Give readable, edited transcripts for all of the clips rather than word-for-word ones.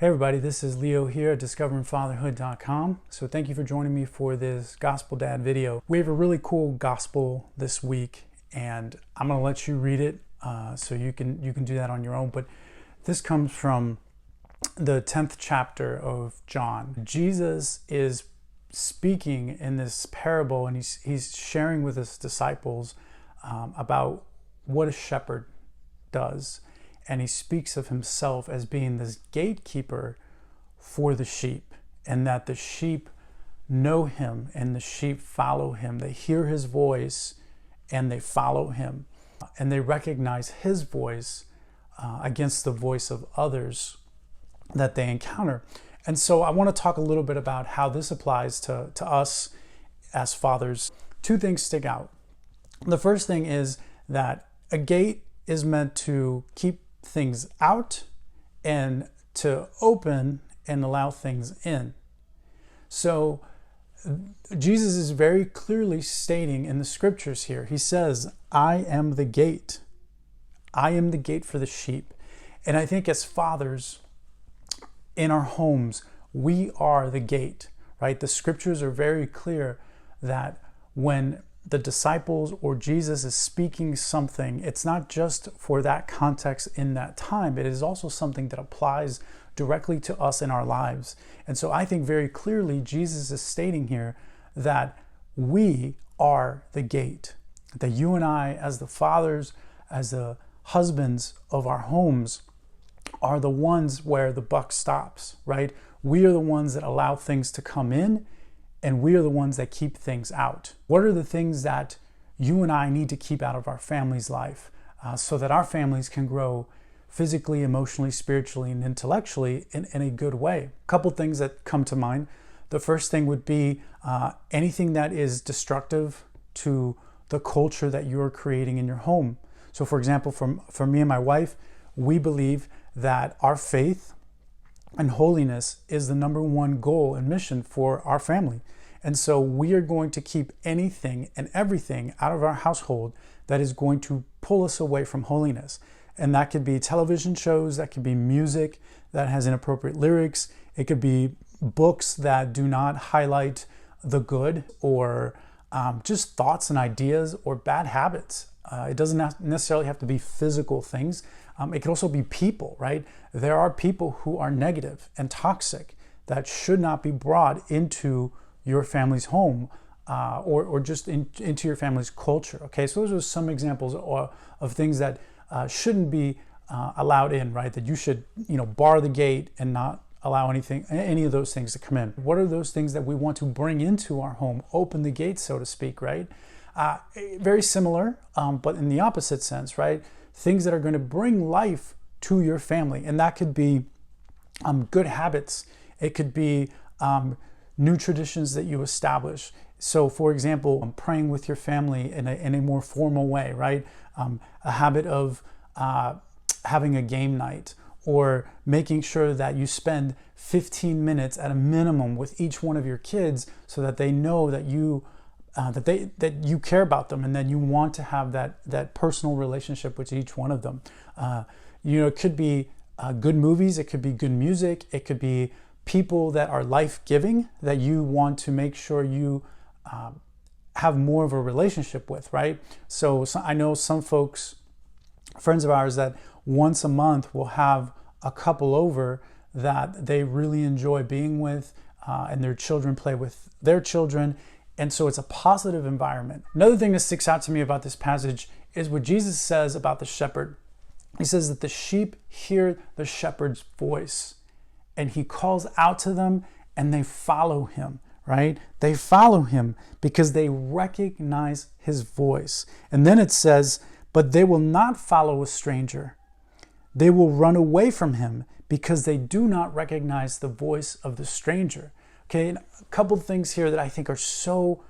Hey everybody, this is Leo here at discoveringfatherhood.com. So thank you for joining me for this Gospel Dad video. We have a really cool gospel this week and I'm going to let you read it so you can do that on your own. But this comes from the 10th chapter of John. Jesus is speaking in this parable and he's sharing with his disciples about what a shepherd does. And he speaks of himself as being this gatekeeper for the sheep, and that the sheep know him and the sheep follow him. They hear his voice and they follow him, and they recognize his voice against the voice of others that they encounter. And so I want to talk a little bit about how this applies to us as fathers. Two things stick out. The first thing is that a gate is meant to keep things out and to open and allow things in. So Jesus is very clearly stating in the scriptures here, he says, I am the gate. I am the gate for the sheep. And I think as fathers in our homes, we are the gate, right? The scriptures are very clear that when the disciples or Jesus is speaking something, it's not just for that context in that time, it is also something that applies directly to us in our lives. And so I think very clearly Jesus is stating here that we are the gate, that you and I as the fathers, as the husbands of our homes, are the ones where the buck stops, right? We are the ones that allow things to come in, and we are the ones that keep things out. What are the things that you and I need to keep out of our family's life so that our families can grow physically, emotionally, spiritually, and intellectually in a good way? A couple things that come to mind. The first thing would be anything that is destructive to the culture that you're creating in your home. So for example, for me and my wife, we believe that our faith and holiness is the number one goal and mission for our family. And so we are going to keep anything and everything out of our household that is going to pull us away from holiness. And that could be television shows, that could be music that has inappropriate lyrics, it could be books that do not highlight the good, or just thoughts and ideas or bad habits. It doesn't necessarily have to be physical things. It could also be people, right? There are people who are negative and toxic that should not be brought into your family's home or just into your family's culture, okay? So those are some examples of things that shouldn't be allowed in, right? That you should, bar the gate and not allow any of those things to come in. What are those things that we want to bring into our home? Open the gate, so to speak, right? Very similar, but in the opposite sense, right? Things that are going to bring life to your family. And that could be good habits. It could be new traditions that you establish. So for example, praying with your family in a more formal way, right? A habit of having a game night, or making sure that you spend 15 minutes at a minimum with each one of your kids so that they know that you care about them and that you want to have that personal relationship with each one of them. It could be good movies, it could be good music, it could be people that are life-giving that you want to make sure you have more of a relationship with, right? So I know some folks, friends of ours, that once a month will have a couple over that they really enjoy being with, and their children play with their children. And so it's a positive environment. Another thing that sticks out to me about this passage is what Jesus says about the shepherd. He says that the sheep hear the shepherd's voice, and he calls out to them and they follow him, right? They follow him because they recognize his voice. And then it says, but they will not follow a stranger. They will run away from him because they do not recognize the voice of the stranger. Okay, and a couple of things here that I think are so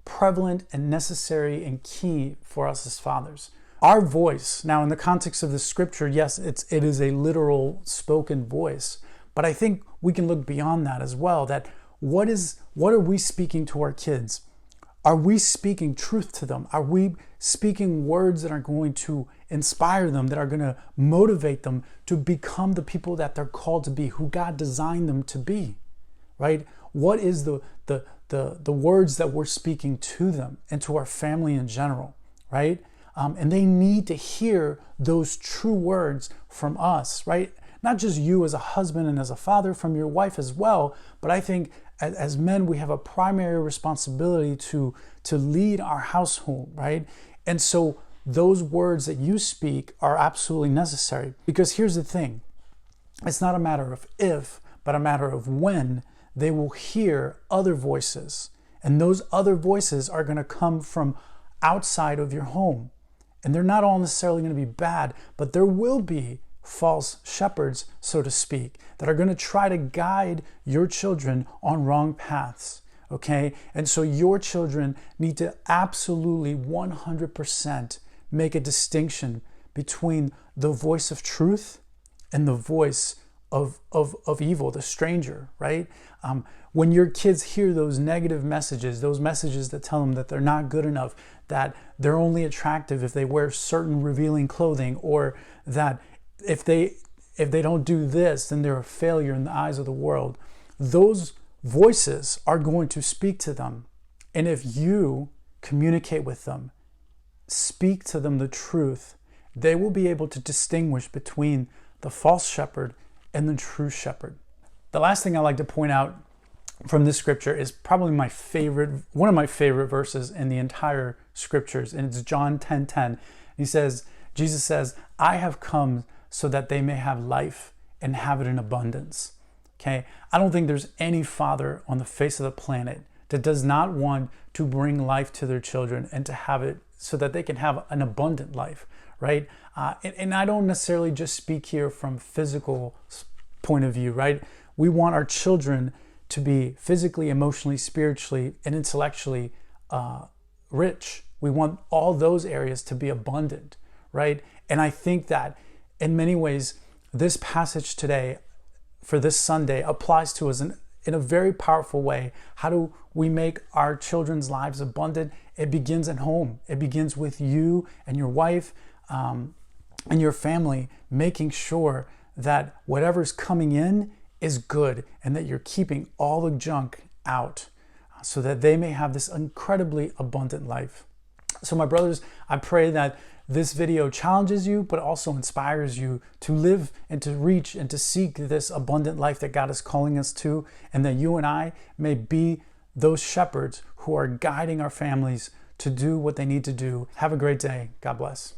prevalent and necessary and key for us as fathers. Our voice, now in the context of the scripture, yes, it is a literal spoken voice, but I think we can look beyond that as well, that what are we speaking to our kids? Are we speaking truth to them? Are we speaking words that are going to inspire them, that are going to motivate them to become the people that they're called to be, who God designed them to be, right? What is the words that we're speaking to them and to our family in general, right? And they need to hear those true words from us, right? Not just you as a husband and as a father, from your wife as well, but I think as men, we have a primary responsibility to lead our household, right? And so those words that you speak are absolutely necessary, because here's the thing. It's not a matter of if, but a matter of when they will hear other voices. And those other voices are going to come from outside of your home. And they're not all necessarily going to be bad, but there will be false shepherds, so to speak, that are going to try to guide your children on wrong paths, okay? And so your children need to absolutely 100% make a distinction between the voice of truth and the voice of evil, the stranger, right? When your kids hear those negative messages, those messages that tell them that they're not good enough, that they're only attractive if they wear certain revealing clothing, or that if they don't do this, then they're a failure in the eyes of the world. Those voices are going to speak to them. And if you communicate with them, speak to them the truth, they will be able to distinguish between the false shepherd and the true shepherd. The last thing I like to point out from this scripture is probably one of my favorite verses in the entire scriptures, and it's John 10:10. Jesus says, I have come so that they may have life and have it in abundance. Okay? I don't think there's any father on the face of the planet that does not want to bring life to their children and to have it so that they can have an abundant life, right? And I don't necessarily just speak here from physical point of view, right? We want our children to be physically, emotionally, spiritually, and intellectually rich. We want all those areas to be abundant, right? And I think that in many ways, this passage today for this Sunday applies to us in a very powerful way. How do we make our children's lives abundant? It begins at home. It begins with you and your wife and your family, making sure that whatever's coming in is good and that you're keeping all the junk out so that they may have this incredibly abundant life. So my brothers, I pray that this video challenges you, but also inspires you to live and to reach and to seek this abundant life that God is calling us to, and that you and I may be those shepherds who are guiding our families to do what they need to do. Have a great day. God bless.